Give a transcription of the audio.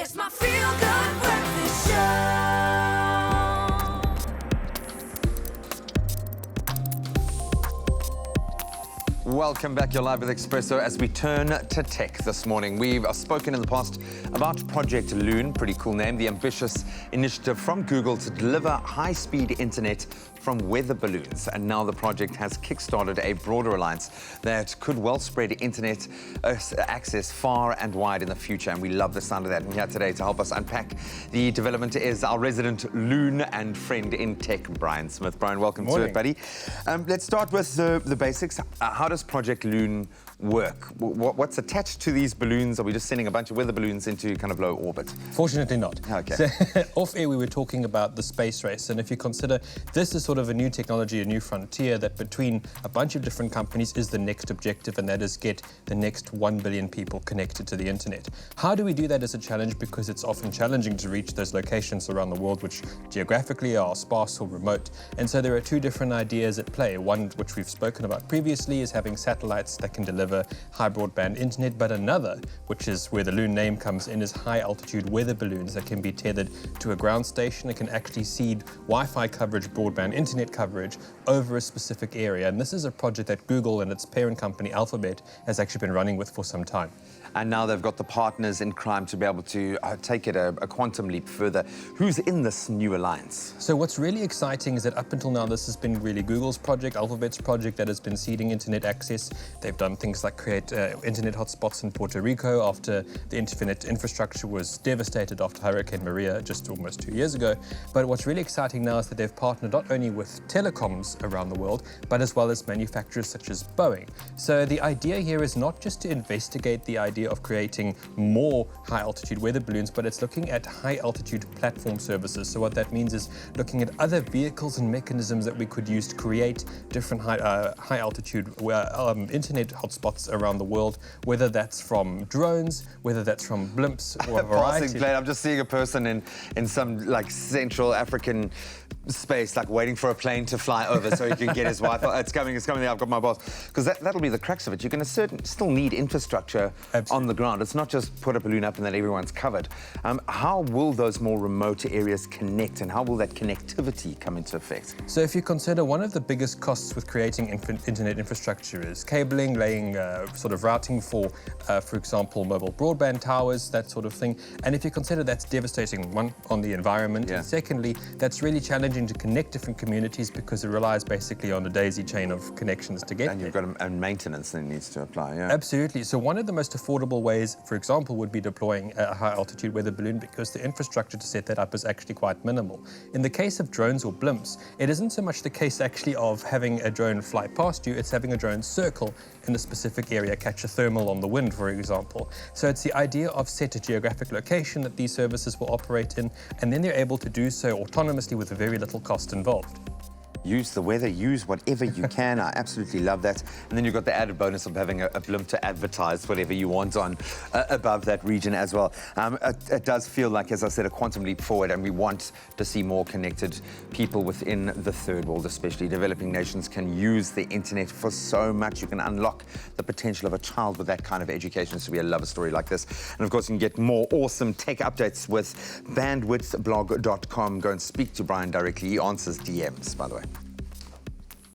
It's my feel-good breakfast show. Welcome back. You're live with Expresso as we turn to tech this morning. We've spoken in the past about Project Loon, pretty cool name, the ambitious initiative from Google to deliver high-speed internet from weather balloons. And now the project has kickstarted a broader alliance that could well spread internet access far and wide in the future. And we love the sound of that. And here today to help us unpack the development is our resident Loon and friend in tech, Bryan Smith. Bryan, welcome to it, buddy. Let's start with the basics. How does Project Loon work? What's attached to these balloons? Are we just sending a bunch of weather balloons into kind of low orbit? Fortunately not. Okay. So, off air, we were talking about the space race. And if you consider this is sort of a new technology, a new frontier that between a bunch of different companies is the next objective, and that is get the next 1 billion people connected to the internet. How do we do that as a challenge? Because it's often challenging to reach those locations around the world which geographically are sparse or remote. And so there are two different ideas at play. One, which we've spoken about previously, is having satellites that can deliver high broadband internet, but another, which is where the Loon name comes in, is high altitude weather balloons that can be tethered to a ground station. It can actually seed Wi-Fi coverage, broadband internet coverage over a specific area. And this is a project that Google and its parent company Alphabet has actually been running with for some time. And now they've got the partners in crime to be able to take it a quantum leap further. Who's in this new alliance? So what's really exciting is that up until now, this has been really Google's project, Alphabet's project that has been seeding internet access. They've done things like create internet hotspots in Puerto Rico after the internet infrastructure was devastated after Hurricane Maria just almost 2 years ago. But what's really exciting now is that they've partnered not only with telecoms around the world, but as well as manufacturers such as Boeing. So the idea here is not just to investigate the idea of creating more high-altitude weather balloons, but it's looking at high-altitude platform services. So what that means is looking at other vehicles and mechanisms that we could use to create different high-altitude internet hotspots around the world, whether that's from drones, whether that's from blimps, or a variety. I'm just seeing a person in some like Central African space, like waiting for a plane to fly over so he can get his Wi-Fi. It's coming there, I've got my boss. Because that'll be the crux of it. You're going to still need infrastructure on the ground. It's not just put a balloon up and then everyone's covered. How will those more remote areas connect, and how will that connectivity come into effect? So if you consider one of the biggest costs with creating internet infrastructure is cabling, laying sort of routing for example, mobile broadband towers, that sort of thing. And if you consider that's devastating, one, on the environment, and secondly, that's really challenging to connect different communities because it relies basically on a daisy chain of connections to get And you've got a maintenance that needs to apply, Absolutely. So one of the most affordable ways, for example, would be deploying a high-altitude weather balloon because the infrastructure to set that up is actually quite minimal. In the case of drones or blimps, it isn't so much the case actually of having a drone fly past you, it's having a drone circle in a specific area, catch a thermal on the wind, for example. So it's the idea of set a geographic location that these services will operate in, and then they're able to do so autonomously with very little cost involved. Use the weather, use whatever you can. I absolutely love that. And then you've got the added bonus of having a blimp to advertise whatever you want on above that region as well. It does feel like, as I said, a quantum leap forward, and we want to see more connected people within the third world, especially. Developing nations can use the internet for so much. You can unlock the potential of a child with that kind of education. So we love a story like this. And of course, you can get more awesome tech updates with bandwidthblog.com. Go and speak to Bryan directly. He answers DMs, by the way.